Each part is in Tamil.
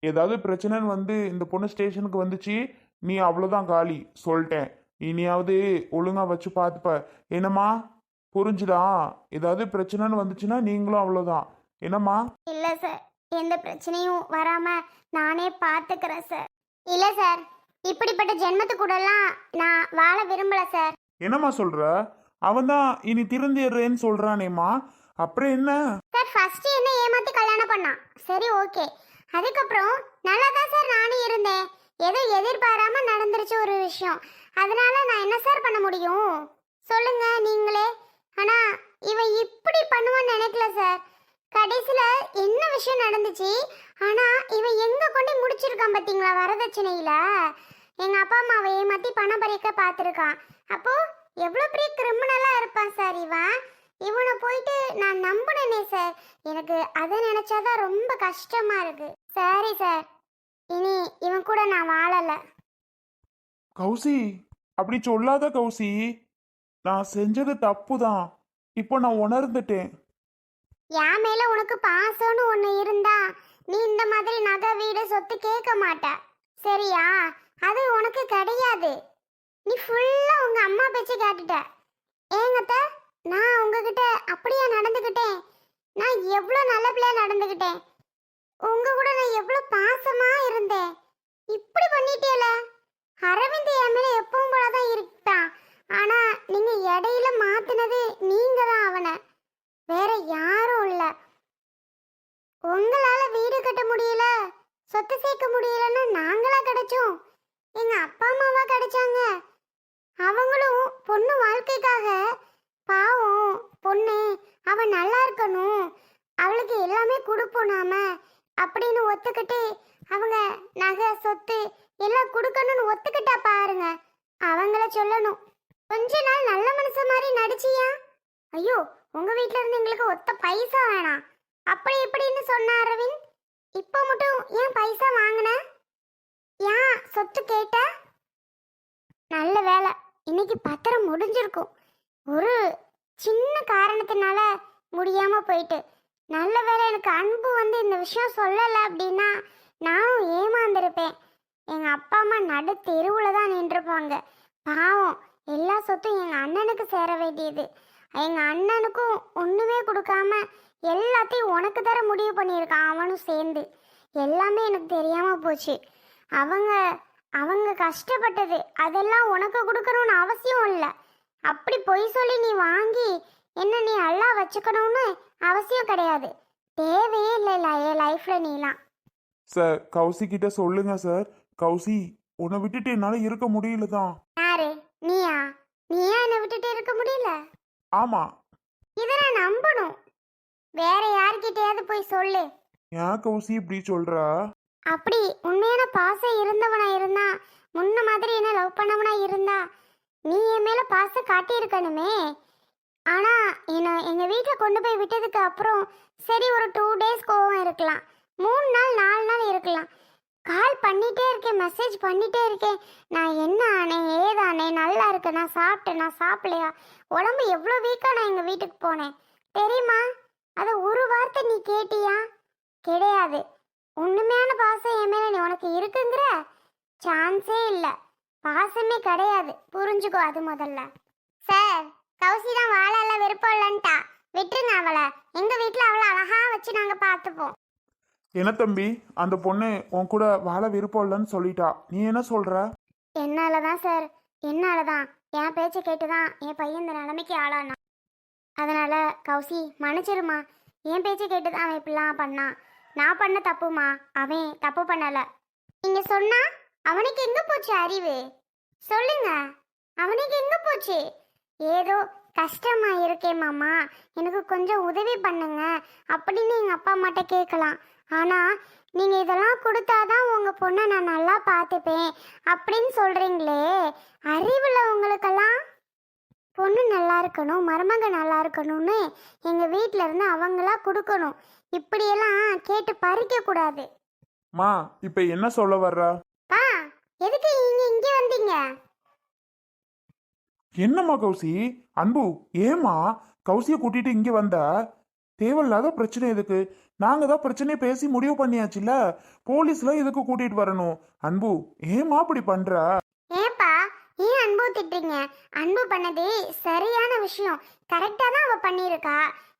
ஏதாவது பிரச்சனைன்னு வந்து இந்த பொண்ணு ஸ்டேஷனுக்கு வந்துச்சு, நீ அவ்வளோதான் காலி சொல்லிட்டேன். இனியாவது ஒழுங்கா வச்சு பார்த்துப்ப. என்னம்மா, புரிஞ்சுதா? ஏதாவது பிரச்சனைன்னு வந்துச்சுன்னா நீங்களும் அவ்வளோதான். என்னம்மா? இல்லை சார், எந்த பிரச்சனையும் வராமல் நானே பார்த்துக்கிறேன் சார். இல்லை சார், இப்படிப்பட்ட ஜென்மத்து கூடலாம் நான் வாழ விரும்பலை சார். என்னம்மா சொல்ற? அவன் தான் இனி திருந்திடுறேன்னு சொல்றானேம்மா, அப்புறம் என்ன? சார், ஃபர்ஸ்ட் என்ன ஏமாத்தி கல்யாணம் பண்ணான், சரி ஓகே. அதுக்கப்புறம் நல்லா தான் சார் நானும் இருந்தேன். ஏதோ எதிர்பாராம நடந்துருச்சு ஒரு விஷயம், அதனால நான் என்ன சார் பண்ண முடியும் சொல்லுங்க நீங்களே. ஆனா இவன் இப்படி பண்ணுவான்னு நினைக்கல சார். கடைசியில என்ன விஷயம் நடந்துச்சு, ஆனா இவன் எங்க கொண்டு முடிச்சிருக்கான் பாத்தீங்களா? வரதட்சணையில எங்க அப்பா அம்மாவை ஏமாத்தி பணம் பறிக்க பார்த்துருக்கான். அப்போ எவ்வளோ பெரிய கிரிமினலா இருப்பான் சார் இவன். இவனை போயிட்டு நான் நம்பினேனே சார். எனக்கு அதை நினைச்சாதான் ரொம்ப கஷ்டமா இருக்கு. சரி சார், இனி இவன் கூட நான் வாழல. கௌசி, அப்படி சொல்லாத கௌசி. நான் செஞ்சது தப்பு தான், இப்போ நான் உணர்ந்துட்டேன். என் மேல உனக்கு பாசம்னு ஒண்ணு இருந்தா நீ இந்த மாதிரி நகை வீடு சொத்து கேட்க மாட்ட, சரியா? அது உனக்கு கிடையாது. நீ ஃபுல்லா உங்க அம்மா பேச்சு கேட்டுட்ட. ஏங்கத்த, நான் உங்ககிட்ட அப்படியே நடந்துக்கிட்டேன்? நான் எவ்வளோ நல்ல பிள்ளையா நடந்துக்கிட்டேன். உங்க கூட நான் எவ்வளோ பாசமா இருந்தேன். இப்படி பண்ணிட்டேல. அரவிந்த் என் மேல எப்பவும் போலதான் இருப்பான். ஆனா நீங்க இடையில மாத்தினது நீங்க தான் அவனை, வேற யாரும் இல்ல. உங்களால வீடு கட்ட முடியல, சொத்து சேர்க்க முடியலன்னு நாங்களா கிடைச்சோம்? எங்க அப்பா அம்மாவா கிடைச்சாங்க? அவங்களும் பொண்ணு வாழ்க்கைக்காக பாவம் பொண்ணு அவன் நல்லா இருக்கணும், அவளுக்கு எல்லாமே கொடுப்போம் நாம அப்படின்னு ஒத்துக்கிட்டு அவங்க நகை சொத்து எல்லாம் கொடுக்கணும்னு ஒத்துக்கிட்டா பாருங்க. அவங்கள சொல்லணும், கொஞ்ச நாள் நல்ல மனுஷ மாதிரி நடிச்சியா? ஐயோ, உங்க வீட்ல இருந்து எங்களுக்கு ஒத்த பைசா வேணாம் அப்படி இப்படின்னு சொன்ன அரவிந்த், இப்போ மட்டும் ஏன் பைசா வாங்கின? ஏன் சொத்து கேட்ட? நல்ல வேலை, இன்னைக்கு பத்திரம் முடிஞ்சிருக்கும். ஒரு சின்ன காரணத்தினால முடியாம போயிட்டு. நல்ல வேலை எனக்கு அன்பு வந்து இந்த விஷயம் சொல்லலை அப்படின்னா நானும் ஏமாந்திருப்பேன். எங்க அப்பா அம்மா நடு தெருவுல தான் நின்றுப்பாங்க. பாவம், எல்லா சொத்தும் எங்க அண்ணனுக்கு சேர வேண்டியது. எங்க அண்ணனுக்கும் ஒண்ணுமே கொடுக்காம எல்லாத்தையும் உனக்கு தர முடிவு பண்ணியிருக்கான் அவனும் சேர்ந்து. எல்லாமே எனக்கு தெரியாம போச்சு. அவங்க அவங்க கஷ்டப்பட்டது அதெல்லாம் உனக்கு கொடுக்கணும்னு அவசியம் இல்லை. அப்படி பொய் சொல்லி நீ வாங்கி என்ன நீ நல்லா வச்சுக்கணும்னு அவசியம் கிடையாது. தேவையே இல்லை என் லைஃப்ல நீலாம். சார், கௌசி கிட்ட சொல்லுங்க சார். கௌசி, உன்னை விட்டுட்டு என்னால இருக்க முடியல தான். யாரு நீயா? நீயா என்னை விட்டுட்டு இருக்க முடியல? ஆமா. இதை நான் நம்பணும். வேற யார்கிட்டயாவது போய் சொல்லு. ஏன் கௌசி இப்படி சொல்ற? அப்படி உண்மையான பாசம் இருந்தவனா இருந்தா, முன்ன மாதிரி என்ன லவ் பண்ணவனா இருந்தா நீ என் மேல பாசம் காட்டியிருக்கணுமே. ஆனா என்ன எங்க வீட்டில் கொண்டு போய் விட்டதுக்கு அப்புறம் சரி ஒரு 2 days கோவம் இருக்கலாம், 3 நாள் 4 நாள் இருக்கலாம். கால் பண்ணிட்டே இருக்கேன், மெசேஜ் பண்ணிட்டே இருக்கேன். நான் என்ன ஆனேன் ஏதானேன், நல்லா இருக்கேன், நான் சாப்பிட்டேன், நான் சாப்பிடலையா, உடம்பு எவ்வளோ வீக்காக நான் எங்கள் வீட்டுக்கு போனேன் தெரியுமா? அதை ஒரு வார்த்தை நீ கேட்டியா? கிடையாது. உண்மையான பாசம் என் மேலே நீ உனக்கு இருக்குங்கிற சான்ஸே இல்லை. பாசமே கிடையாது, புரிஞ்சுக்கோ அது முதல்ல. சார், கௌசி தான் வாழல விருப்பம் இல்லைன்ட்டா, விட்டுருங்க அவளை. எங்கள் வீட்டில் அவளை அழகா வச்சு நாங்கள் பார்த்துப்போம். என்ன தம்பி, அந்த பொண்ணு உன் கூட வாழ விருப்பம் இல்லைன்னு சொல்லிட்டா, நீ என்ன சொல்ற? என்னால தான் சார், என்னால தான். என் பேச்சை கேட்டு தான் என் பையன் இந்த நிலைமைக்கு ஆளானான். அதனால கௌசி மன்னிச்சிருமா. என் பேச்சை கேட்டு தான் அவன் இப்படிலாம் பண்ணான். நான் பண்ண தப்புமா, அவன் தப்பு பண்ணலை. நீங்க சொன்னா அவனுக்கு எங்க போச்சு அறிவு? சொல்லுங்க, அவனுக்கு எங்க போச்சு? ஏதோ கஷ்டமா இருக்கே மாமா, எனக்கு கொஞ்சம் உதவி பண்ணுங்க அப்படின்னு எங்க அப்பா அம்மாட்ட கேட்கலாம். ஆனா நீங்க இதெல்லாம் கொடுத்தாதான் உங்க பொண்ணை நான் நல்லா பார்த்துப்பேன் அப்படின்னு சொல்றீங்களே, அறிவுல உங்களுக்கெல்லாம். பொண்ணு நல்லா இருக்கணும், மருமக நல்லா இருக்கணும்னு எங்க வீட்ல இருந்து அவங்களா கொடுக்கணும். இப்படியெல்லாம் கேட்டு பறிக்க கூடாது. மா, இப்ப என்ன சொல்ல வர்ற? பா, எதுக்கு நீங்க இங்கே வந்தீங்க? என்னம்மா கௌசி? அன்பு, ஏமா கௌசியை கூட்டிட்டு இங்க வந்த? தேவையில்லாத பிரச்சனை எதுக்கு? நாங்க தான் பிரச்சனையை பேசி முடிவு பண்ணியாச்சுல. போலீஸ்ல எதுக்கு கூட்டிட்டு வரணும்? அன்பு, ஏமா அப்படி பண்ற? ஏப்பா ஏன் அன்பு திட்டுறீங்க? அன்பு பண்ணது சரியான விஷயம். கரெக்டா தான் அவ பண்ணியிருக்கா.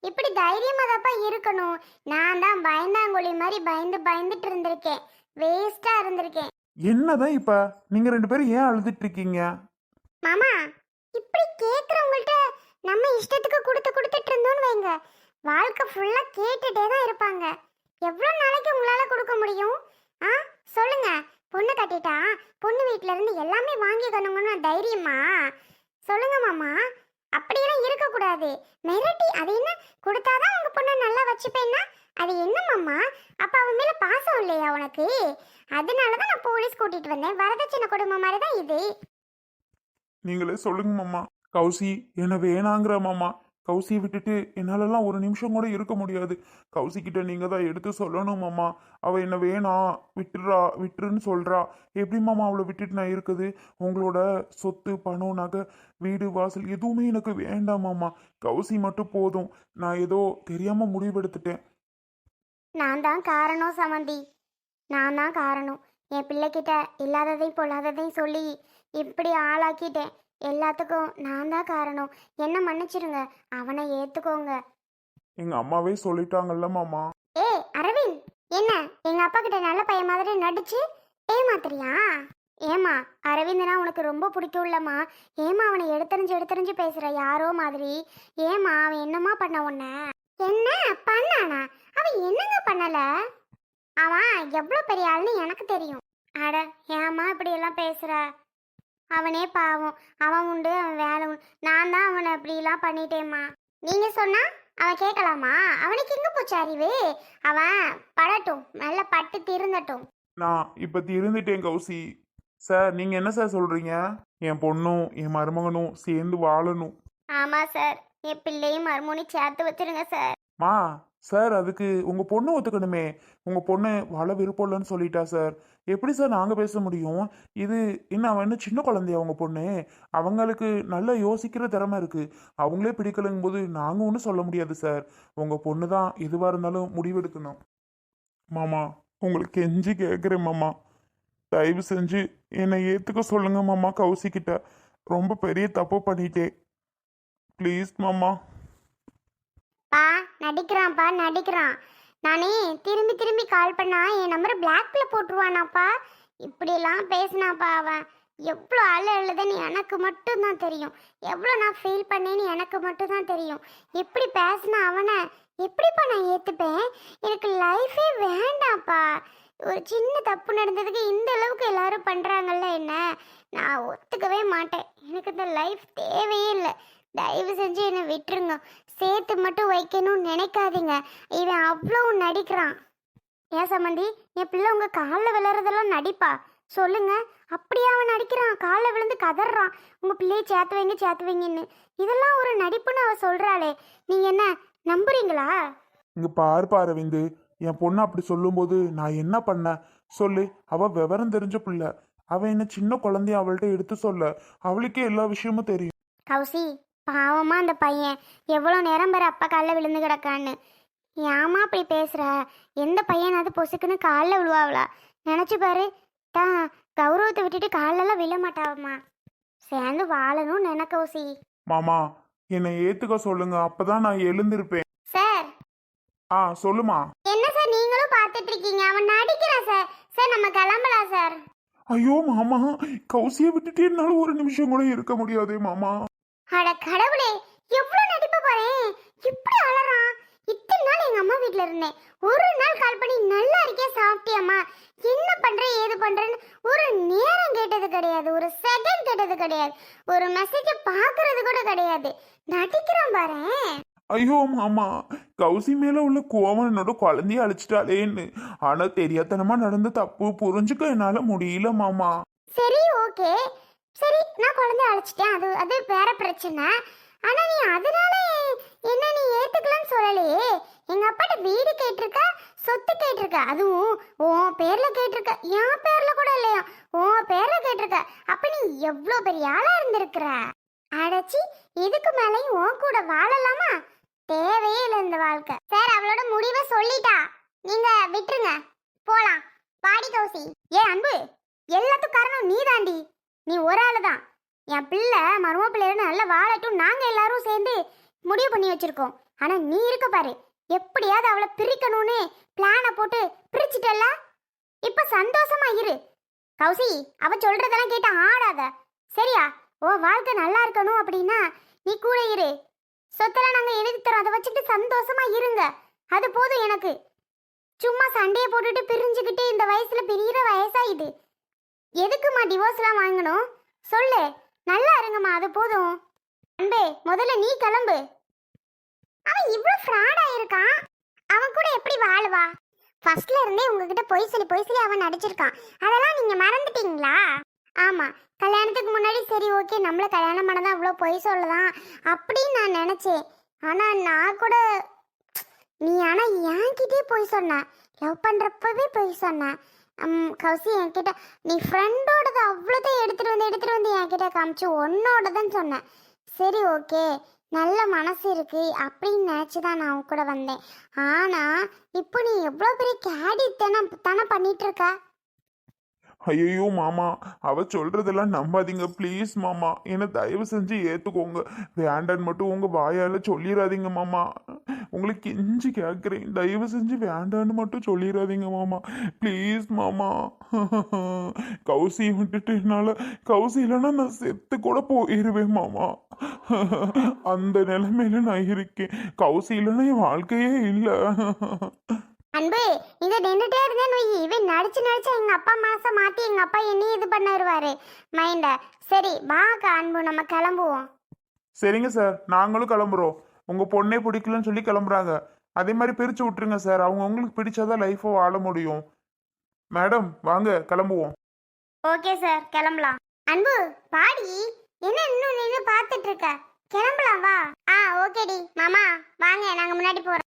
இப்படி தைரியமா தாப்பா இருக்கணும். நான் தான் பயந்தாங்கொழி மாதிரி பயந்து பயந்துட்டு இருந்திருக்கேன். வேஸ்டா இருந்திருக்கேன். என்னதான் இப்ப நீங்க ரெண்டு பேரும் ஏன் அழுதுட்டு இருக்கீங்க? மாமா, இப்படி கேக்குறவங்கள்ட்ட நம்ம இஷ்டத்துக்கு கொடுத்துட்டு இருந்தோம்னு வைங்க, வாழ்க்கை ஃபுல்லா கேட்டுட்டே தான் இருப்பாங்க. எவ்வளவு நாளைக்கு உங்களால கொடுக்க முடியும்? ஆ, சொல்லுங்க. பொண்ணு கட்டிட்டா பொண்ணு வீட்ல இருந்து எல்லாமே வாங்கிக்கணுங்கன்னு தைரியமா? சொல்லுங்க மாமா. அப்படியெல்லாம் இருக்கக்கூடாது. மிரட்டி அது என்ன கொடுத்தாதான் உங்க பொண்ணை நல்லா வச்சுப்பேன்னா அது என்ன மாமா? அப்ப அவன் மேல பாசம் இல்லையா உனக்கு? அதனாலதான் நான் போலீஸ் கூட்டிட்டு வந்தேன். வரதட்சணை குடும்பம் மாதிரி தான் இது. நீங்களே சொல்லுங்க மாமா. கௌசி என்ன வேணாங்கிற மாமா. கௌசியை விட்டுட்டு என்னாலலாம் ஒரு நிமிஷம் கூட இருக்க முடியாது. கௌசி கிட்ட நீங்க தான் எடுத்து சொல்லணும் மாமா. அவ என்ன வேணாம் விட்டுருன்னு சொல்றா. எப்படி மாமா அவளை விட்டுட்டு நான் இருக்குது? உங்களோட சொத்து பணம் நகை வீடு வாசல் எதுவுமே எனக்கு வேண்டாம் மாமா. கௌசி மட்டும் போதும். நான் ஏதோ தெரியாம முடிவெடுத்துட்டேன். நான் தான் காரணம் சமந்தி. நான் தான் காரணம். என் பிள்ளைகிட்ட இல்லாததையும் பொல்லாததையும் சொல்லி இப்படி ஆளாக்கிட்டேன். எல்லாத்துக்கும் நான் தான் காரணம். என்ன மன்னிச்சிருங்க. அவனை ஏத்துக்கோங்க. எங்க அம்மாவே சொல்லிட்டாங்கல்ல மாமா. அரவிந்த், என்ன எங்க அப்பா கிட்ட நல்ல பையன் மாதிரி நடிச்சு ஏமாத்துறியா? ஏமா, அரவிந்தனா உனக்கு ரொம்ப பிடிக்கும்லம்மா. ஏமா அவனை எடுத்தறிஞ்சு பேசுற யாரோ மாதிரி? ஏமா அவன் என்னமா பண்ண உன்ன? என்ன பண்ணானா? அவன் என்னங்க பண்ணல? அவன் எவ்வளவு பெரிய ஆள்னு எனக்கு தெரியும். அட, ஏமா இப்படி எல்லாம் பேசுற? அவனே பாவம். அவன் உண்டு, அவன் வேலை உண்டு. நான் தான் அவனை அப்படிலாம் பண்ணிட்டேம்மா. நீங்க சொன்னா அவன் கேட்கலாமா? அவனுக்கு எங்க போச்சு அறிவு? அவன் படட்டும், நல்லா பட்டு திருந்தட்டும். நான் இப்ப இருந்துட்டேன் கௌசி. சார் நீங்க என்ன சார் சொல்றீங்க? என் பொண்ணும் என் மருமகனும் சேர்ந்து வாழணும். ஆமா சார், என் பிள்ளையும் மருமோனி சேர்த்து வச்சிருங்க சார். மா சார், அதுக்கு உங்க பொண்ணு ஒத்துக்கணுமே. உங்க பொண்ணு வாழ விருப்பம் இல்லைன்னு சொல்லிட்டா சார். எப்படி சார் நாங்க பேச முடியும்? இது என்ன, அவன் என்ன சின்ன குழந்தையா? அவங்க பொண்ணு அவங்களுக்கு நல்லா யோசிக்கிற திறமை இருக்கு. அவங்களே பிடிக்கலங்கும் போது நாங்க ஒன்றும் சொல்ல முடியாது சார். உங்க பொண்ணு தான் எதுவா இருந்தாலும் முடிவெடுக்கணும். மாமா, உங்களுக்கு கெஞ்சி கேட்குறேன் மாமா. தயவு செஞ்சு என்னை ஏத்துக்க சொல்லுங்க மாமா. கௌசிக்கிட்ட ரொம்ப பெரிய தப்பு பண்ணிட்டேன். ப்ளீஸ் மாமா. பா நடிக்கிறான். நானே திரும்பி கால் பண்ணா என் நம்பரை பிளாக்ல போட்டுருவானாப்பா. இப்படியெல்லாம் பேசினாப்பா அவன். எவ்வளோ அழுதுன்னு எனக்கு மட்டும்தான் தெரியும். எவ்வளோ நான் ஃபீல் பண்ணேன்னு எனக்கு மட்டும்தான் தெரியும். எப்படி பேசினா அவனை எப்படிப்பா நான் ஏற்றுப்பேன்? எனக்கு லைஃபே வேண்டாம்ப்பா. ஒரு சின்ன தப்பு நடந்ததுக்கு இந்த அளவுக்கு எல்லாரும் பண்ணுறாங்கல்ல என்ன? நான் ஒத்துக்கவே மாட்டேன். எனக்கு இந்த லைஃப் தேவையே இல்லை. தயவு செஞ்சு என்னை விட்டுருங்க. சேர்த்து மட்டும் வைக்கணும்னு நினைக்காதீங்க. இவன் அவ்வளோ நடிக்கிறான். ஏன் சம்மந்தி, என் பிள்ளை உங்க காலில் விழுறதெல்லாம் நடிப்பா? சொல்லுங்க. அப்படியே அவன் நடிக்கிறான். காலில் விழுந்து கதறான், உங்க பிள்ளையை சேர்த்து வைங்கன்னு. இதெல்லாம் ஒரு நடிப்புன்னு அவ சொல்றாளே, நீங்க என்ன நம்புறீங்களா? இங்க பாரு அரவிந்து, என் பொண்ணு அப்படி சொல்லும்போது நான் என்ன பண்ண சொல்லு? அவ விவரம் தெரிஞ்ச பிள்ளை. அவ என்ன சின்ன குழந்தைய அவள்கிட்ட எடுத்து சொல்ல? அவளுக்கே எல்லா விஷயமும் தெரியும். கௌசி, பாவமா அந்த பையன் எவ்வளோ நேரம் பேர் அப்பா காலில் விழுந்து கிடக்கான்னு. ஏமா அப்படி பேசுற? எந்த பையனாவது பொசுக்குன்னு காலில் விழுவாவளா? நினச்சி பாரு. தான் கௌரவத்தை விட்டுட்டு காலெல்லாம் விழ மாட்டாவம்மா. சேர்ந்து வாழணும்னு நினைக்கௌசி. மாமா, என்னை ஏத்துக்க சொல்லுங்க. அப்பதான் நான் எழுந்திருப்பேன். சார். சொல்லுமா. என்ன சார் நீங்களும் பார்த்துட்டு இருக்கீங்க? அவன் நடிக்கிறான் சார். சார் நம்ம கிளம்பலாம் சார். ஐயோ மாமா, கௌசியை விட்டுட்டு என்னால ஒரு நிமிஷம் கூட இருக்க முடியாதே மாமா. அட கடவுளே, எவ்வளவு நடிப்பு பாரு. இப்படி அலறான். இத்தனை நாள் எங்க அம்மா வீட்ல இருந்தேன். ஒரு நாள் கால் பண்ணி நல்லா இருக்கே, சாப்பிட்டியாம்மா, என்ன பண்ற ஏது பண்றேன்னு ஒரு நேரம் கேட்டது கிடையாது. ஒரு செகண்ட் கேட்டது கிடையாது. ஒரு மெசேஜ் பாக்குறது கூட கிடையாது. நடிக்கிறான் பாரு. ஐயோ மாமா, கௌசி மேல உள்ள கோவம் என்னோட குழந்தைய அழிச்சிட்டாலேன்னு. ஆனா தெரியாதனமா நடந்த தப்பு புரிஞ்சுக்க என்னால முடியல மாமா. சரி, ஓகே, சரி, நான் குழந்தைய அழைச்சிட்டேன். அது வேற பிரச்சனை. ஆனா நீ அதனால என்ன நீ ஏத்துக்கலன்னு சொல்லலையே. எங்க அப்பாட்ட வீடு கேட்டிருக்க, சொத்து கேட்டிருக்க, அதுவும் உன் பேர்ல கேட்டிருக்க, என் பேர்ல கூட இல்லையா, உன் பேர்ல கேட்டிருக்க. அப்ப நீ எவ்வளோ பெரிய ஆளா இருந்திருக்கிற. அடைச்சி இதுக்கு மேலேயும் உன் கூட வாழலாமா? தேவையே இல்லை இந்த வாழ்க்கை. சார் அவளோட முடிவை சொல்லிட்டா, நீங்க விட்டுருங்க, போலாம். பாடி கௌசி. ஏன் அன்பு, எல்லாத்துக்கும் காரணம் நீ தாண்டி. நீ ஒரு ஆளு தான். என் பிள்ளை மரும பிள்ளையோட நல்ல வாழட்டும் நாங்க எல்லாரும் சேர்ந்து முடிவு பண்ணி வச்சிருக்கோம். ஆனா நீ இருக்க பாரு, எப்படியாவது அவளை பிரிக்கணும்னு பிளானை போட்டு பிரிச்சுட்டல்ல. இப்ப சந்தோஷமா இரு கௌசி. அவ சொல்றதெல்லாம் கேட்டு ஆடாத, சரியா? ஓ வாழ்க்கை நல்லா இருக்கணும் அப்படின்னா நீ கூட இரு. சொத்தெல்லாம் நாங்க எழுதி தரோம், அதை வச்சுட்டு சந்தோஷமா இருங்க. அது போதும் எனக்கு. சும்மா சண்டையை போட்டுட்டு பிரிஞ்சுக்கிட்டு இந்த வயசுல பிரிகிற வயசா இது. எதுக்குமா டிவோர்ஸ்லாம் வாங்கணும் சொல்லு. நல்லா இருங்கம்மா, அது போதும். அன்பே முதல்ல நீ கிளம்பு. அவன் இவ்வளவு ஃப்ராடா இருக்கான், அவன் கூட எப்படி வாழுவா? ஃபர்ஸ்ட்ல இருந்தே உங்ககிட்ட பொய் சொல்லி அவன் நடிச்சிருக்கான். அதெல்லாம் நீங்க மறந்துட்டீங்களா? ஆமா, கல்யாணத்துக்கு முன்னாடி சரி ஓகே நம்மள கல்யாணம் பண்ணதான் அவ்வளோ பொய் சொல்லலாம் அப்படின்னு நான் நினைச்சேன். ஆனா நான் கூட நீ ஆனா என்கிட்டே பொய் சொன்ன, லவ் பண்றப்பவே பொய் சொன்ன. கௌசி என்கிட்ட நீ ஃப்ரெண்டோடது அவ்வளோதான் எடுத்துட்டு வந்து என்கிட்ட காமிச்சு உன்னோடதுன்னு சொன்னேன். சரி ஓகே நல்ல மனசு இருக்கு அப்படின்னு நினச்சி தான் நான் உன் கூட வந்தேன். ஆனா இப்போ நீ எவ்வளோ பெரிய கேடி தானே பண்ணிட்டு இருக்க. ஐயோ மாமா, அவ சொல்றதெல்லாம் நம்பாதீங்க ப்ளீஸ் மாமா. என்னை தயவு செஞ்சு ஏத்துக்கோங்க. வேண்டான்னு மட்டும் உங்க வாயால சொல்லிடாதீங்க மாமா. உங்களுக்கு கெஞ்சி கேட்குறேன், தயவு செஞ்சு வேண்டான்னு மட்டும் சொல்லிடாதீங்க மாமா ப்ளீஸ் மாமா. கௌசி விட்டுட்டு என்னால கௌசி இல்லைன்னா நான் செத்து கூட போயிடுவேன் மாமா. அந்த நிலைமையில நான் இருக்கேன். கௌசி இல்லைன்னா என் வாழ்க்கையே இல்லை. அன்பு இங்க நின்றுட்டே இருந்தேன்னு வை, இவன் நடிச்சு எங்க அப்பா மனசை மாத்தி எங்க அப்பா என்னையும் இது பண்ணிடுவாரு மைண்ட. சரி வாக்கா அன்பு, நம்ம கிளம்புவோம். சரிங்க சார், நாங்களும் கிளம்புறோம். உங்க பொண்ணே பிடிக்கலன்னு சொல்லி கிளம்புறாங்க. அதே மாதிரி பிரிச்சு விட்டுருங்க சார். அவங்க உங்களுக்கு பிடிச்சாதான் லைஃபை வாழ முடியும். மேடம் வாங்க கிளம்புவோம். ஓகே சார் கிளம்பலாம். அன்பு பாடி, என்ன இன்னும் நின்று பார்த்துட்டு இருக்க? கிளம்பலாம் வா. ஓகேடி மாமா வாங்க, நாங்க முன்னாடி போறோம்.